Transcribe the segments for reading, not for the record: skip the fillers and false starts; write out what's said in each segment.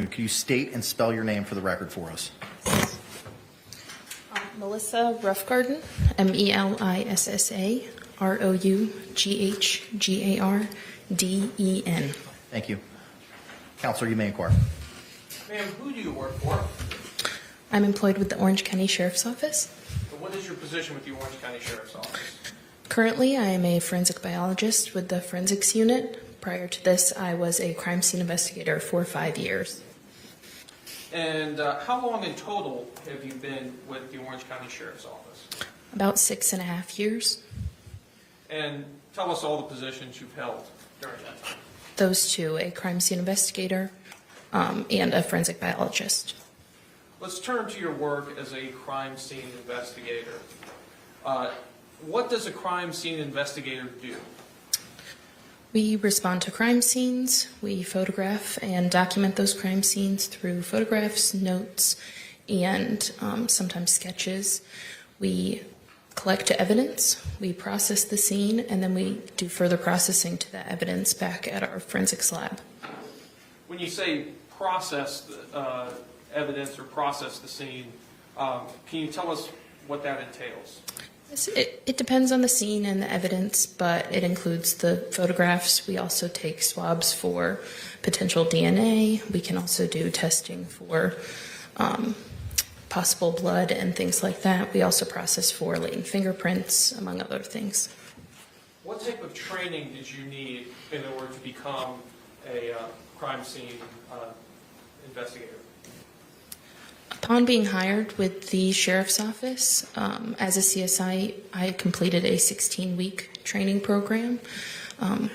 Could you state and spell your name for the record for us? Melissa Roughgarden, MELISSA ROUGHGHGARDEN. Thank you. Counselor, you may inquire. Ma'am, who do you work for? I'm employed with the Orange County Sheriff's Office. And what is your position with the Orange County Sheriff's Office? Currently, I am a forensic biologist with the forensics unit. Prior to this, I was a crime scene investigator for 5 years. And how long in total have you been with the Orange County Sheriff's Office? About 6.5 years. And tell us all the positions you've held during that time. Those two, a crime scene investigator and a forensic biologist. Let's turn to your work as a crime scene investigator. What does a crime scene investigator do? We respond to crime scenes. We photograph and document those crime scenes through photographs, notes, and sometimes sketches. We collect evidence, we process the scene, and then we do further processing to that evidence back at our forensics lab. When you say process the evidence or process the scene, can you tell us what that entails? It depends on the scene and the evidence, but it includes the photographs. We also take swabs for potential DNA. We can also do testing for possible blood and things like that. We also process for latent fingerprints, among other things. What type of training did you need in order to become a crime scene investigator? Upon being hired with the Sheriff's Office, as a CSI, I completed a 16-week training program,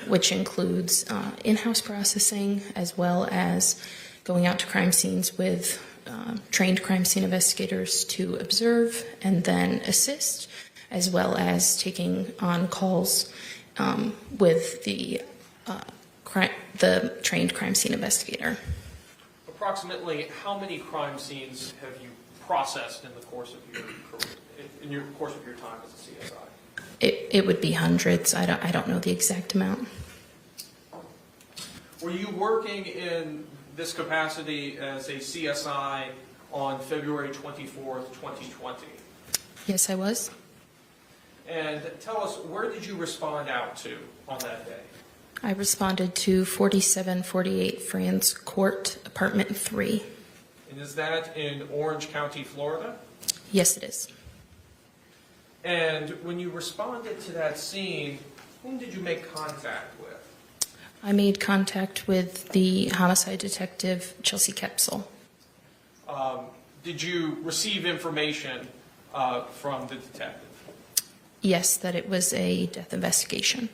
which includes in-house processing as well as going out to crime scenes with trained crime scene investigators to observe and then assist, as well as taking on calls with the trained crime scene investigator. Approximately how many crime scenes have you processed in the course of your career, in your course of your time as a CSI? It would be hundreds. I don't know the exact amount. Were you working in this capacity as a CSI on February 24th, 2020? Yes, I was. And tell us, where did you respond out to on that day? I responded to 4748 Franz Court, Apartment 3. And is that in Orange County, Florida? Yes, it is. And when you responded to that scene, whom did you make contact with? I made contact with the homicide detective, Chelsea Kepsel. Did you receive information from the detective? Yes, that it was a death investigation.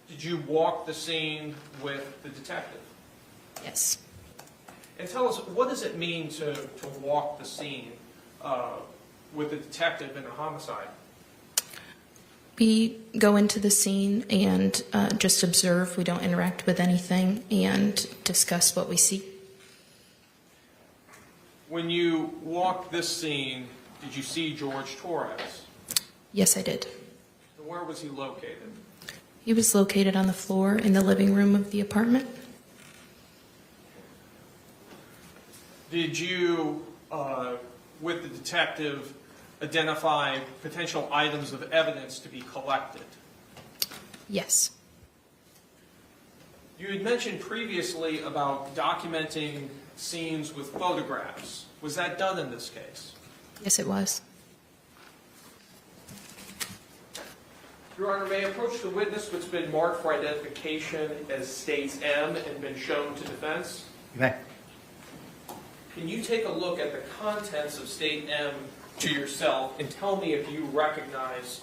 Did you walk the scene with the detective? Yes. And tell us, what does it mean to walk the scene with the detective in a homicide? We go into the scene and just observe. We don't interact with anything and discuss what we see. When you walked this scene, did you see George Torres? Yes, I did. And where was he located? He was located on the floor in the living room of the apartment. Did you, with the detective, identify potential items of evidence to be collected? Yes. You had mentioned previously about documenting scenes with photographs. Was that done in this case? Yes, it was. Your Honor, may I approach the witness who's been marked for identification as States M and been shown to defense? You may. Can you take a look at the contents of State M to yourself and tell me if you recognize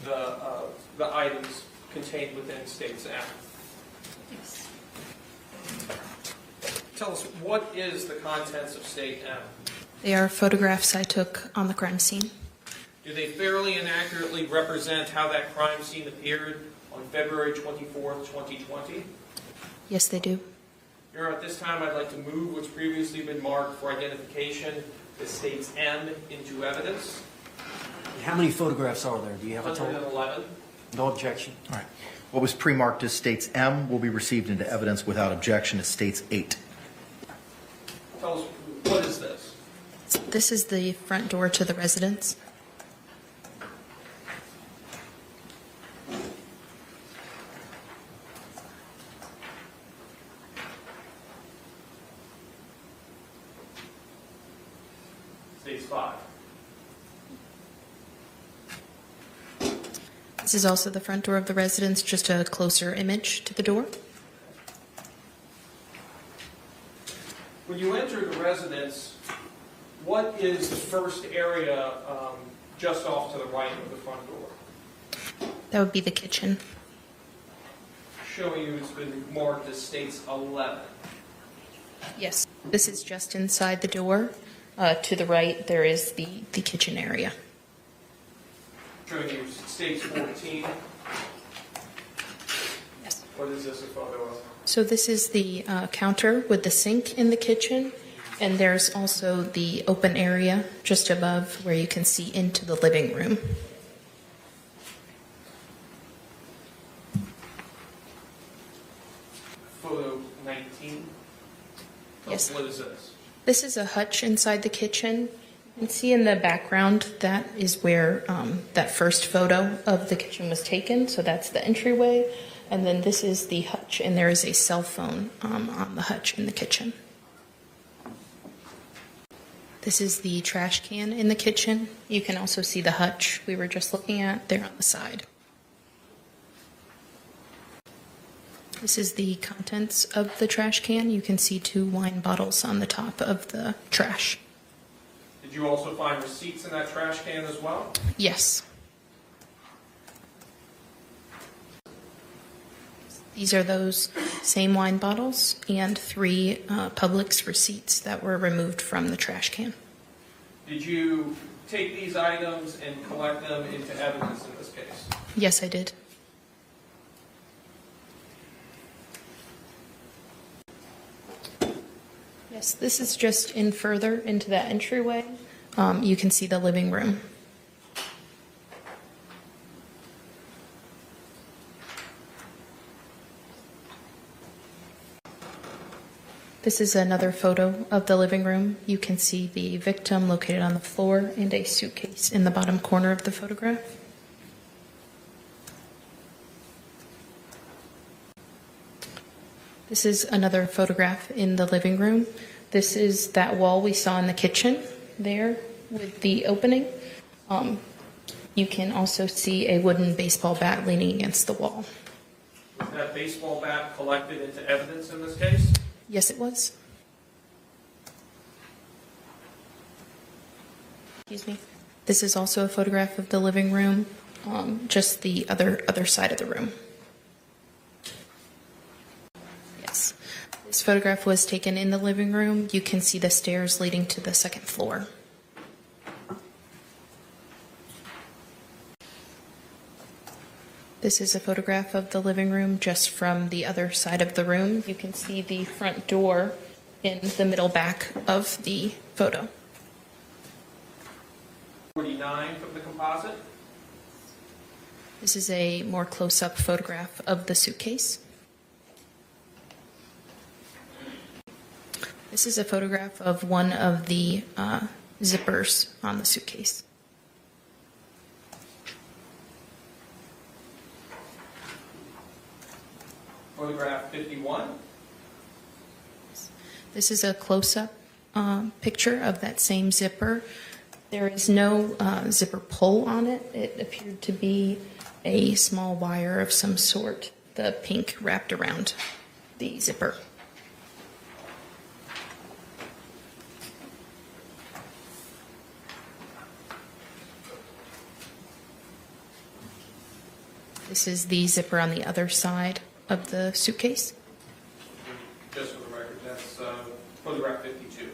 the items contained within States M? Yes. Tell us, what is the contents of State M? They are photographs I took on the crime scene. Do they fairly and accurately represent how that crime scene appeared on February 24th, 2020? Yes, they do. Your Honor, at this time I'd like to move what's previously been marked for identification as States M into evidence. How many photographs are there? Do you have a total? 111. No objection. All right. What was pre-marked as States M will be received into evidence without objection as States 8. This is the front door to the residence. Stage 5. This is also the front door of the residence, just a closer image to the door. When you enter the residence, what is the first area just off to the right of the front door? That would be the kitchen. Showing you it's been marked as States 11. Yes. This is just inside the door. To the right, there is the kitchen area. Showing you States 14. Yes. What is this a photo of? So this is the counter with the sink in the kitchen, and there's also the open area just above where you can see into the living room. Photo 19. Yes. What is this? This is a hutch inside the kitchen. You can see in the background that is where that first photo of the kitchen was taken. So that's the entryway. And then this is the hutch, and there is a cell phone on the hutch in the kitchen. This is the trash can in the kitchen. You can also see the hutch we were just looking at there on the side. This is the contents of the trash can. You can see 2 wine bottles on the top of the trash. Did you also find receipts in that trash can as well? Yes. These are those same wine bottles and 3 Publix receipts that were removed from the trash can. Did you take these items and collect them into evidence in this case? Yes, I did. Yes, this is just in further into that entryway. You can see the living room. This is another photo of the living room. You can see the victim located on the floor and a suitcase in the bottom corner of the photograph. This is another photograph in the living room. This is that wall we saw in the kitchen there with the opening. You can also see a wooden baseball bat leaning against the wall. Was that baseball bat collected into evidence in this case? Yes, it was. Excuse me. This is also a photograph of the living room, just the other side of the room. Yes. This photograph was taken in the living room. You can see the stairs leading to the second floor. This is a photograph of the living room just from the other side of the room. You can see the front door in the middle back of the photo. 49 from the composite. This is a more close-up photograph of the suitcase. This is a photograph of one of the zippers on the suitcase. Photograph 51. This is a close-up picture of that same zipper. There is no zipper pull on it. It appeared to be a small wire of some sort, the pink wrapped around the zipper. This is the zipper on the other side of the suitcase. Just for the record, that's photograph 52.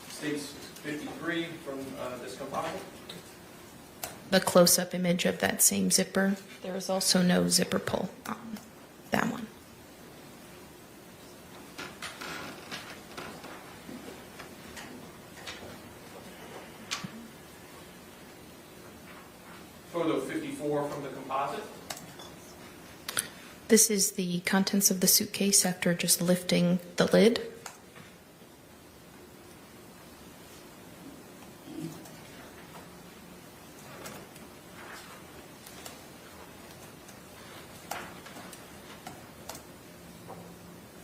States 53 from this composite. The close-up image of that same zipper. There is also no zipper pull on that one. Photo 54 from the composite. This is the contents of the suitcase after just lifting the lid.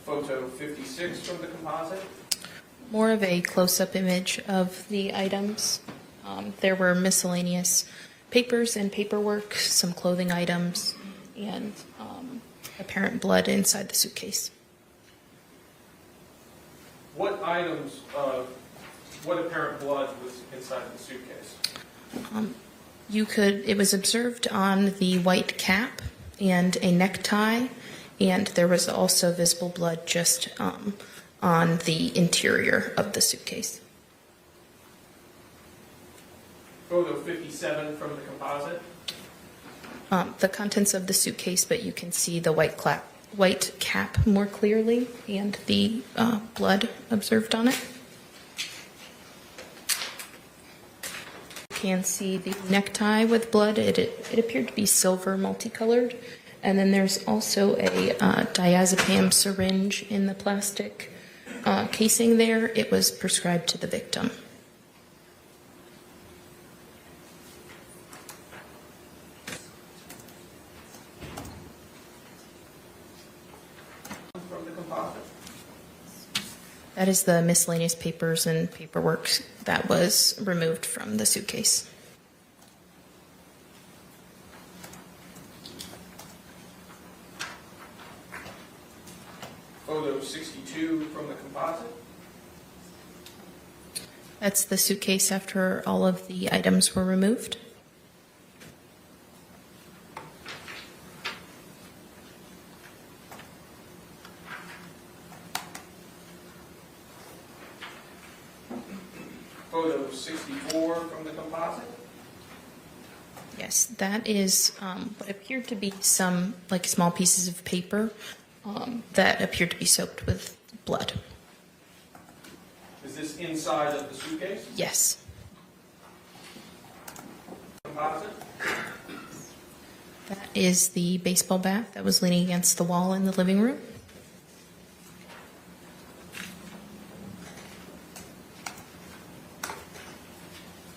Photo 56 from the composite. More of a close-up image of the items. There were miscellaneous papers and paperwork, some clothing items, and apparent blood inside the suitcase. What items, what apparent blood was inside the suitcase? It was observed on the white cap and a necktie, and there was also visible blood just on the interior of the suitcase. Photo 57 from the composite. The contents of the suitcase, but you can see the white cap more clearly and the blood observed on it. You can see the necktie with blood. It appeared to be silver multicolored. And then there's also a diazepam syringe in the plastic casing there. It was prescribed to the victim. From the composite. That is the miscellaneous papers and paperwork that was removed from the suitcase. Photo 62 from the composite. That's the suitcase after all of the items were removed. Photo 64 from the composite. Yes, that is what appeared to be some like small pieces of paper that appeared to be soaked with blood. Is this inside of the suitcase? Yes. Composite. That is the baseball bat that was leaning against the wall in the living room.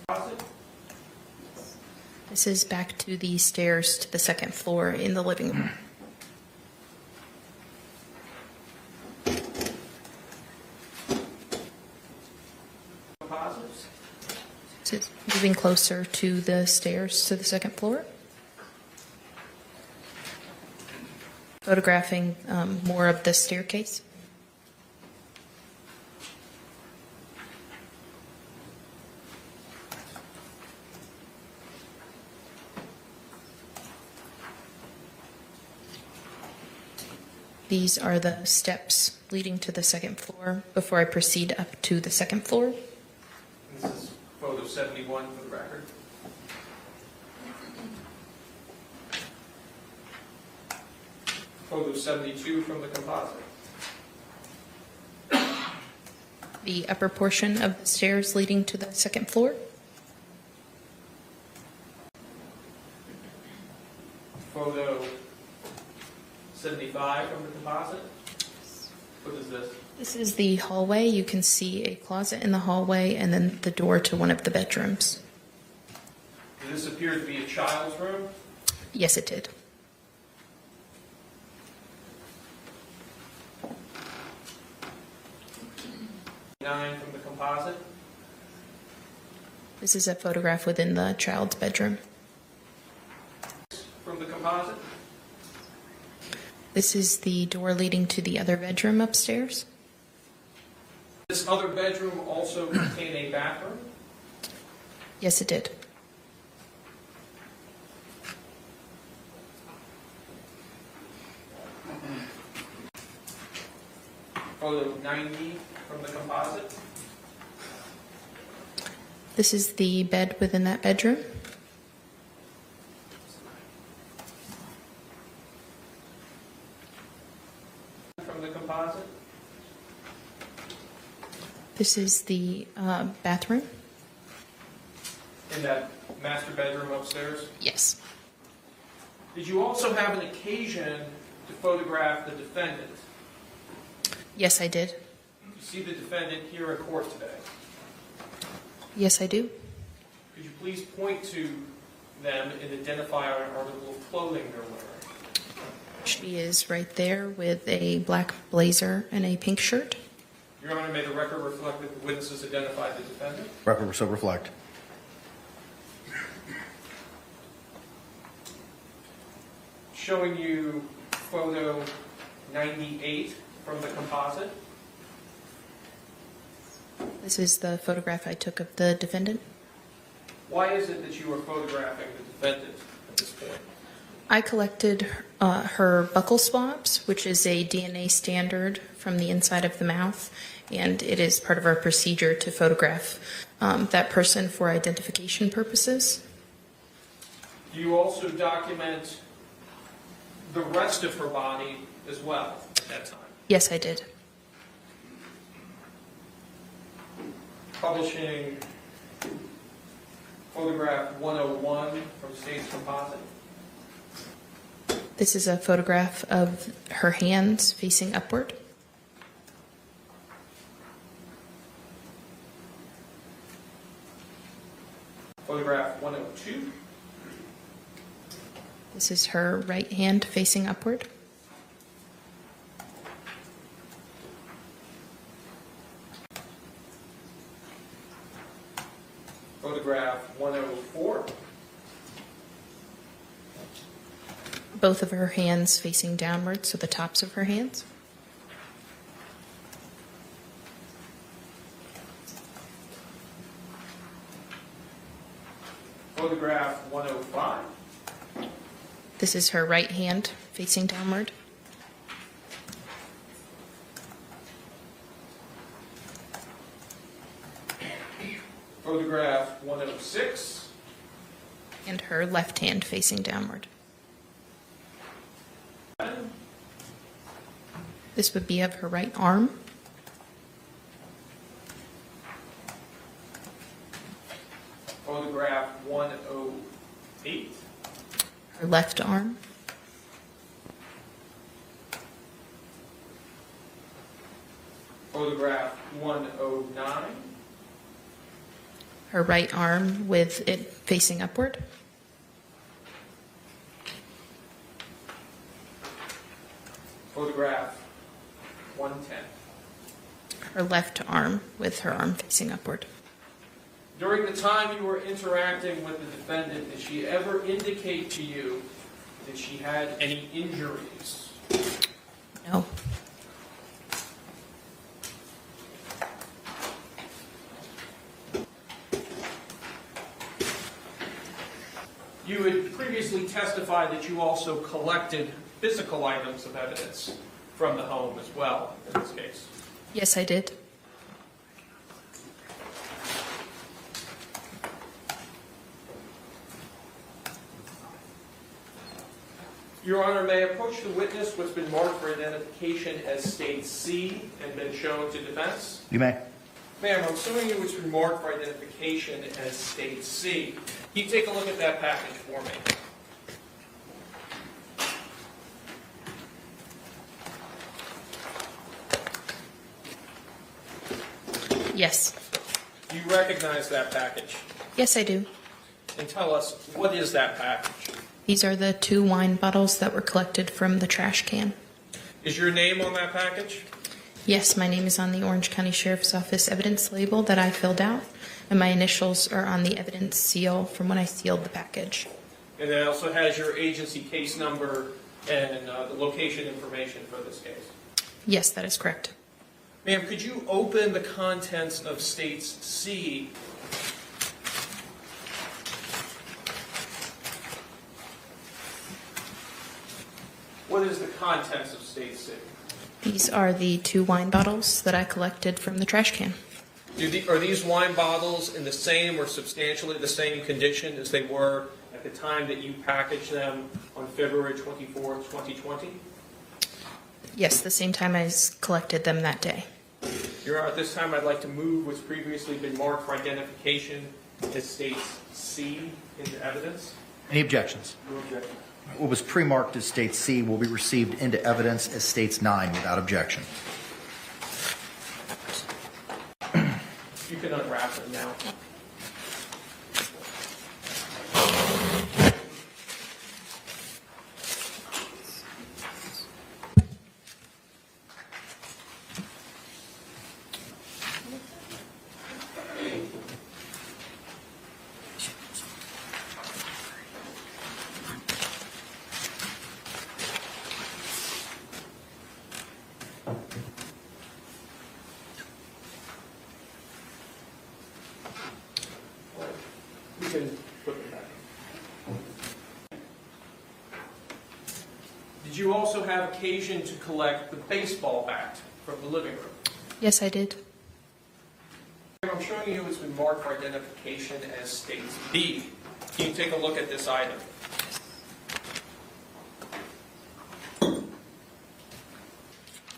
Composite. This is back to the stairs to the second floor in the living room. Composites. So moving closer to the stairs to the second floor. Photographing more of the staircase. These are the steps leading to the second floor before I proceed up to the second floor. This is photo 71 for the record. Photo 72 from the composite. The upper portion of the stairs leading to the second floor. Photo 75 from the composite. What is this? This is the hallway. You can see a closet in the hallway and then the door to one of the bedrooms. Does this appear to be a child's room? Yes, it did. Nine from the composite. This is a photograph within the child's bedroom. From the composite. This is the door leading to the other bedroom upstairs. This other bedroom also contained a bathroom. Yes, it did. Photo 90 from the composite. This is the bed within that bedroom. From the composite. This is the bathroom. In that master bedroom upstairs. Yes. Did you also have an occasion to photograph the defendant. Yes, I did. You see the defendant here in court today. Yes, I do. Could you please point to them and identify an article of clothing they're wearing? She is right there with a black blazer and a pink shirt. Your Honor, may the record reflect that the witnesses identified the defendant? Record will so reflect. Showing you photo 98 from the composite. This is the photograph I took of the defendant. Why is it that you are photographing the defendant at this point? I collected her buccal swabs, which is a DNA standard from the inside of the mouth, and it is part of our procedure to photograph that person for identification purposes. Do you also document the rest of her body as well at that time? Yes, I did. Publishing photograph 101 from State's composite. This is a photograph of her hands facing upward. Photograph 102. This is her right hand facing upward. Photograph 104. Both of her hands facing downward, so the tops of her hands. Photograph 105. This is her right hand facing downward. Photograph 106. And her left hand facing downward. This would be of her right arm. Photograph 108. Her left arm. Photograph 109. Her right arm with it facing upward. Photograph 110. Her left arm with her arm facing upward. During the time you were interacting with the defendant, did she ever indicate to you that she had any injuries? No. You had previously testified that you also collected physical items of evidence from the home as well, in this case. Yes, I did. Your Honor, may I approach the witness what's been marked for identification as State C and been shown to defense? You may. Ma'am, I'm assuming you was marked for identification as State C. Can you take a look at that package for me? Yes. Do you recognize that package? Yes, I do. And tell us, what is that package? These are the 2 wine bottles that were collected from the trash can. Is your name on that package? Yes, my name is on the Orange County Sheriff's Office evidence label that I filled out, and my initials are on the evidence seal from when I sealed the package. And it also has your agency case number and the location information for this case. Yes, that is correct. Ma'am, could you open the contents of States C? What is the contents of State C? These are the 2 wine bottles that I collected from the trash can. Are these wine bottles in the same or substantially the same condition as they were at the time that you packaged them on February 24th, 2020? Yes, the same time I collected them that day. Your Honor, at this time I'd like to move what's previously been marked for identification as States C into evidence. Any objections? No objection. What was pre-marked as State C will be received into evidence as States 9 without objection. You can unwrap them now. You can put them back. Did you also have occasion to collect the baseball bat from the living room? Yes, I did. I'm showing you it's been marked for identification as States B. Can you take a look at this item?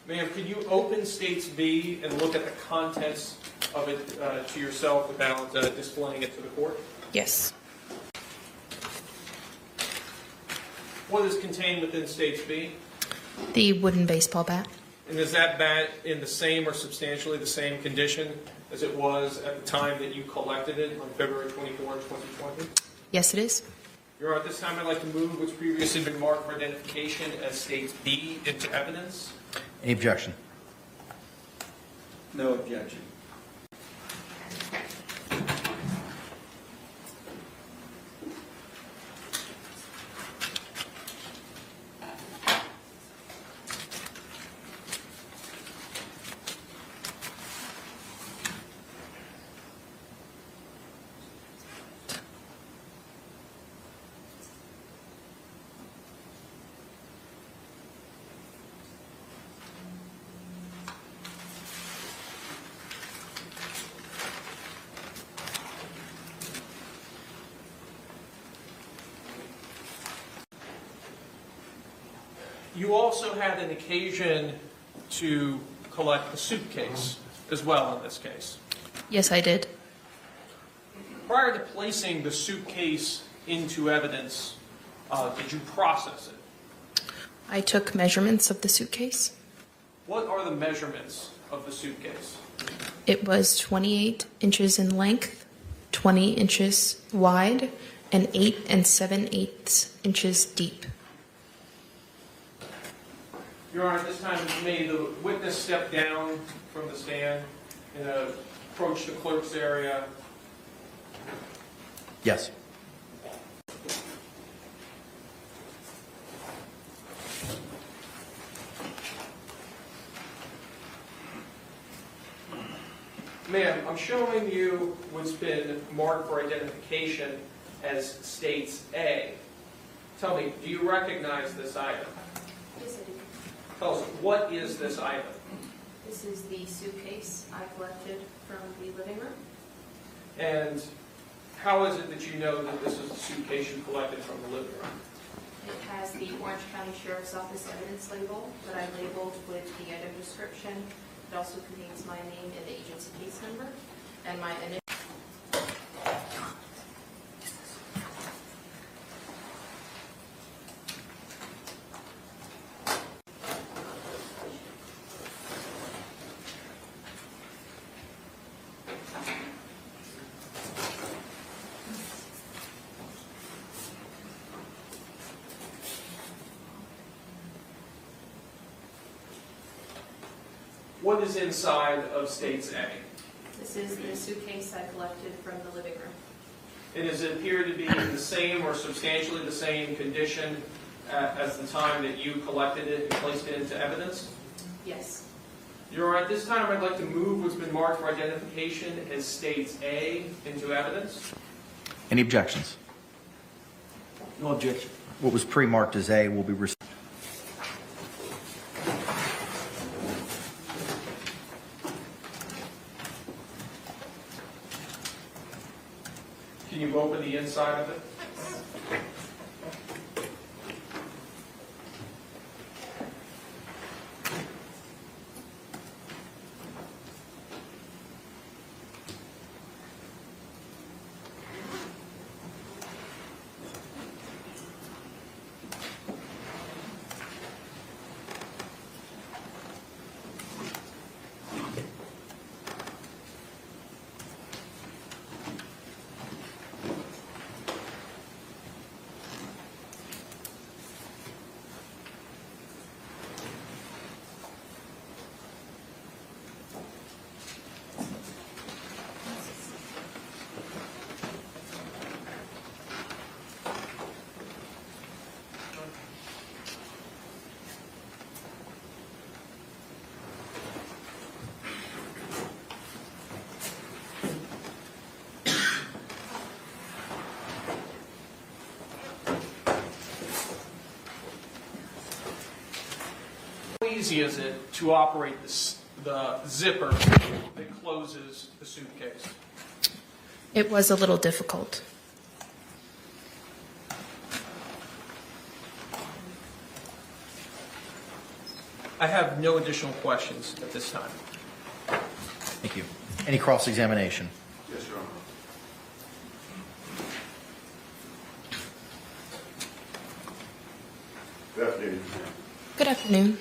Ma'am, can you open States B and look at the contents of it to yourself without displaying it to the court? Yes. What is contained within States B? The wooden baseball bat. And is that bat in the same or substantially the same condition as it was at the time that you collected it on February 24, 2020? Yes, it is. Your Honor, at this time I'd like to move what's previously been marked for identification as States B into evidence. Any objection? No objection. You also had an occasion to collect the suitcase as well in this case. Yes, I did. Prior to placing the suitcase into evidence, did you process it? I took measurements of the suitcase. What are the measurements of the suitcase? It was 28 inches in length, 20 inches wide, and 8 7/8 inches deep. Your Honor, at this time, may the witness step down from the stand and approach the clerk's area. Yes. Ma'am, I'm showing you what's been marked for identification as States A. Tell me, do you recognize this item? Yes, I do. Tell us, what is this item? This is the suitcase I collected from the living room. And how is it that you know that this is a suitcase you collected from the living room? It has the Orange County Sheriff's Office evidence label that I labeled with the item description. It also contains my name and the agency case number and my initial. What is inside of States A? This is the suitcase I collected from the living room. And does it appear to be in the same or substantially the same condition as the time that you collected it and placed it into evidence? Yes. Your Honor, at this time I'd like to move what's been marked for identification as States A into evidence. Any objections? No objection. What was pre-marked as A will be received. Can you open the inside of it? easy is it to operate the zipper that closes the suitcase? It was a little difficult. I have no additional questions at this time. Thank you. Any cross-examination? Yes, Your Honor. Good afternoon. Good afternoon.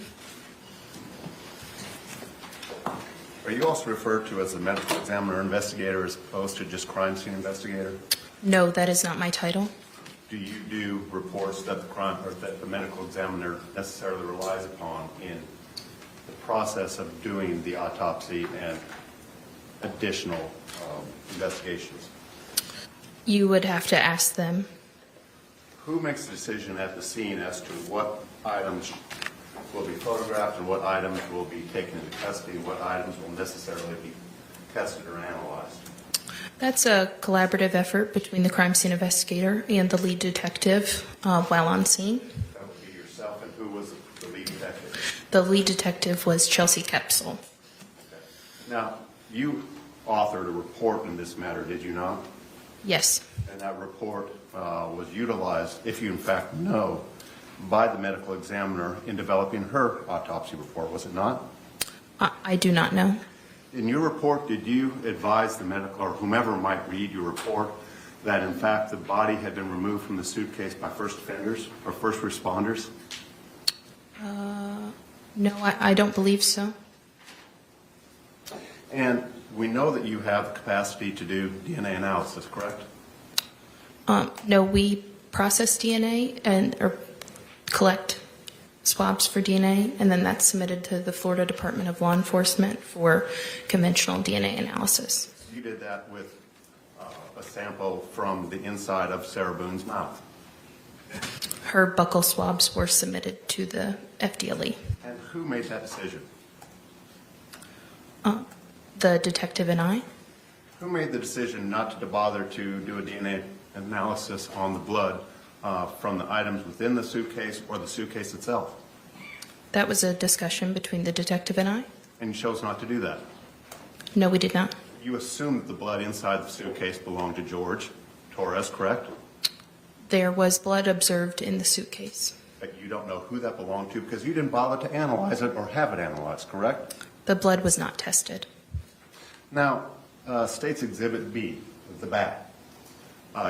Are you also referred to as a medical examiner investigator as opposed to just crime scene investigator? No, that is not my title. Do you do reports that the medical examiner necessarily relies upon in the process of doing the autopsy and additional investigations? You would have to ask them. Who makes the decision at the scene as to what items will be photographed and what items will be taken into custody, what items will necessarily be tested or analyzed? That's a collaborative effort between the crime scene investigator and the lead detective while on scene. That would be yourself, and who was the lead detective? The lead detective was Chelsea Kepsel. Okay. Now, you authored a report in this matter, did you not? Yes. And that report was utilized, if you in fact know, by the medical examiner in developing her autopsy report, was it not? I do not know. In your report, did you advise the medical, or whomever might read your report, that in fact the body had been removed from the suitcase by first offenders or first responders? No, I don't believe so. And we know that you have the capacity to do DNA analysis, correct? No, we process DNA or collect swabs for DNA, and then that's submitted to the Florida Department of Law Enforcement for conventional DNA analysis. You did that with a sample from the inside of Sarah Boone's mouth. Her buccal swabs were submitted to the FDLE. And who made that decision? The detective and I. Who made the decision not to bother to do a DNA analysis on the blood from the items within the suitcase or the suitcase itself? That was a discussion between the detective and I. And you chose not to do that. No, we did not. You assumed that the blood inside the suitcase belonged to George Torres, correct? There was blood observed in the suitcase. But you don't know who that belonged to because you didn't bother to analyze it or have it analyzed, correct? The blood was not tested. Now, State's Exhibit B, the bat,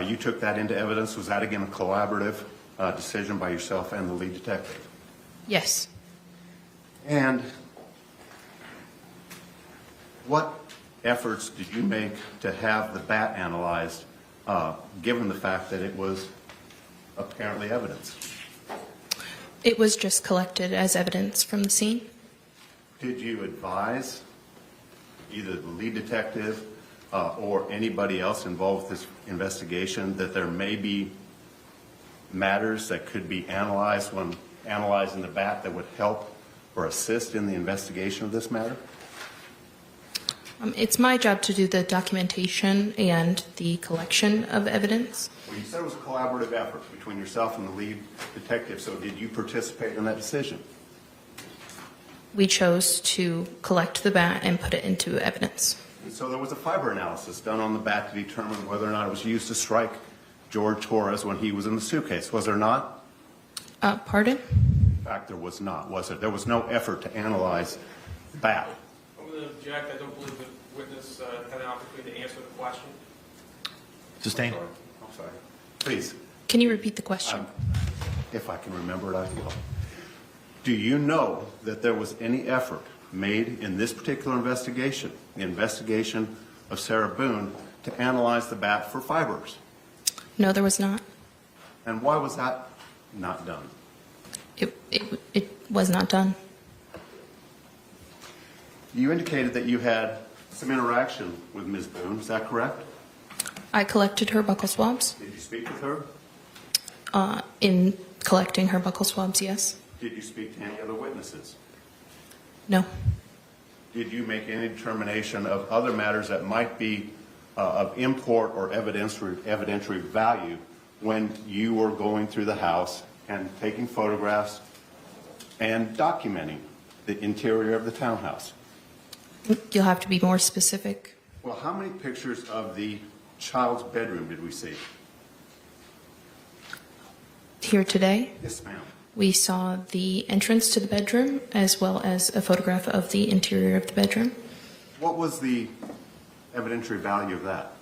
you took that into evidence. Was that, again, a collaborative decision by yourself and the lead detective? Yes. And what efforts did you make to have the bat analyzed, given the fact that it was apparently evidence? It was just collected as evidence from the scene. Did you advise either the lead detective or anybody else involved with this investigation that there may be matters that could be analyzed when analyzing the bat that would help or assist in the investigation of this matter? It's my job to do the documentation and the collection of evidence. Well, you said it was a collaborative effort between yourself and the lead detective, so did you participate in that decision? We chose to collect the bat and put it into evidence. And so there was a fiber analysis done on the bat to determine whether or not it was used to strike George Torres when he was in the suitcase. Was there not? Pardon? In fact, there was not, was it? There was no effort to analyze the bat. I'm going to object. I don't believe the witness had an opportunity to answer the question. Sustained. I'm sorry. Please, Can you repeat the question? if I can remember it, I will. Do you know that there was any effort made in this particular investigation, the investigation of Sarah Boone, to analyze the bat for fibers? No, there was not. And why was that not done? It was not done. You indicated that you had some interaction with Ms. Boone. Is that correct? I collected her buccal swabs. Did you speak with her? In collecting her buccal swabs, yes. Did you speak to any other witnesses? No. Did you make any determination of other matters that might be of import or evidentiary value when you were going through the house and taking photographs and documenting the interior of the townhouse. You'll have to be more specific. Well, how many pictures of the child's bedroom did we see? Here today, Yes, ma'am. we saw the entrance to the bedroom as well as a photograph of the interior of the bedroom. What was the evidentiary value of that?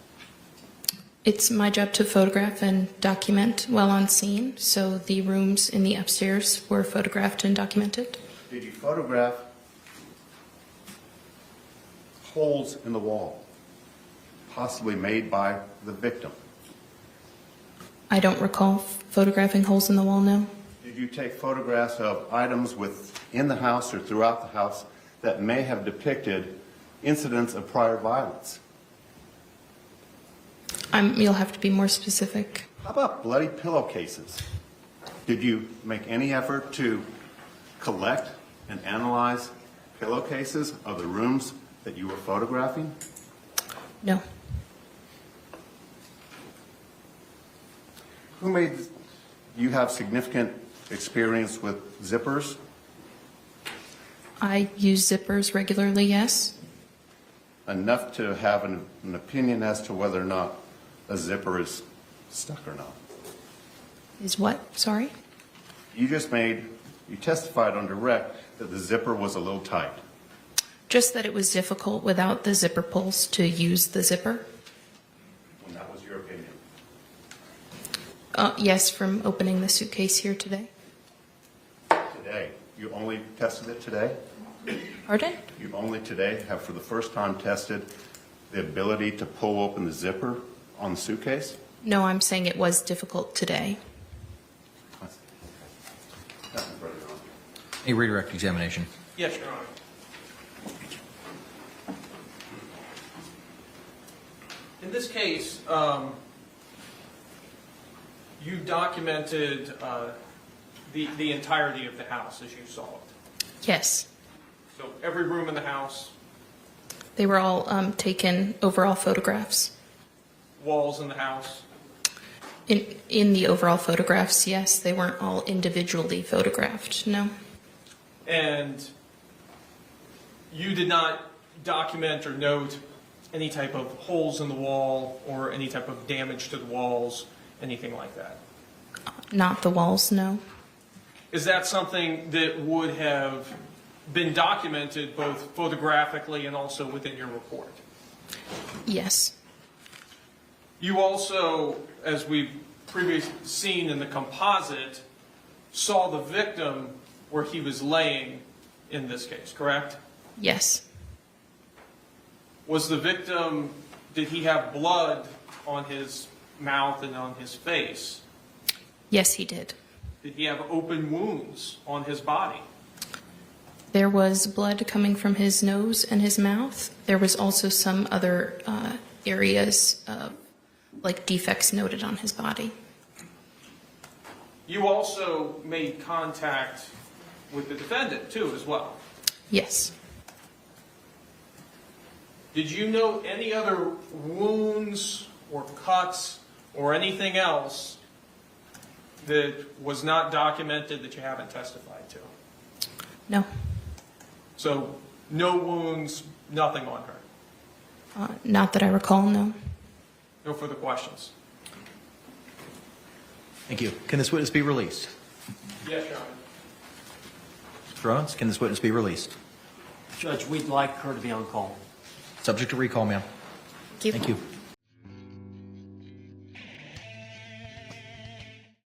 It's my job to photograph and document while on scene, so the rooms in the upstairs were photographed and documented. Did you photograph holes in the wall, possibly made by the victim? I don't recall photographing holes in the wall, no. Did you take photographs of items within the house or throughout the house that may have depicted incidents of prior violence? You'll have to be more specific. How about bloody pillowcases? Did you make any effort to collect and analyze pillowcases of the rooms that you were photographing? No. You have significant experience with zippers? I use zippers regularly, yes. Enough to have an opinion as to whether or not a zipper is stuck or not. Is what? Sorry? You testified on direct that the zipper was a little tight. Just that it was difficult without the zipper pulls to use the zipper. And that was your opinion. Yes, from opening the suitcase here today. Today, you only tested it today? Pardon? You only today have for the first time tested the ability to pull open the zipper on the suitcase? No, I'm saying it was difficult today. A redirect examination. Yes, Your Honor. In this case, you documented the entirety of the house as you saw it. Yes. So every room in the house, They were all taken overall photographs. walls in the house. In the overall photographs, yes. They weren't all individually photographed, no. And you did not document or note any type of holes in the wall or any type of damage to the walls, anything like that. Not the walls, no. Is that something that would have been documented both photographically and also within your report? Yes. You also, as we've previously seen in the composite, saw the victim where he was laying in this case, correct? Yes. Was the victim, did he have blood on his mouth and on his face? Yes, he did. Did he have open wounds on his body? There was blood coming from his nose and his mouth. There was also some other areas, like defects noted on his body. You also made contact with the defendant, too, as well. Yes. Did you note any other wounds or cuts or anything else that was not documented that you haven't testified to? No. So, no wounds, nothing on her. Not that I recall, no. No further questions. Thank you. Can this witness be released? Yes, Your Honor. Mr. Owens, can this witness be released? Judge, we'd like her to be on call. Subject to recall, ma'am. Thank you. Thank you.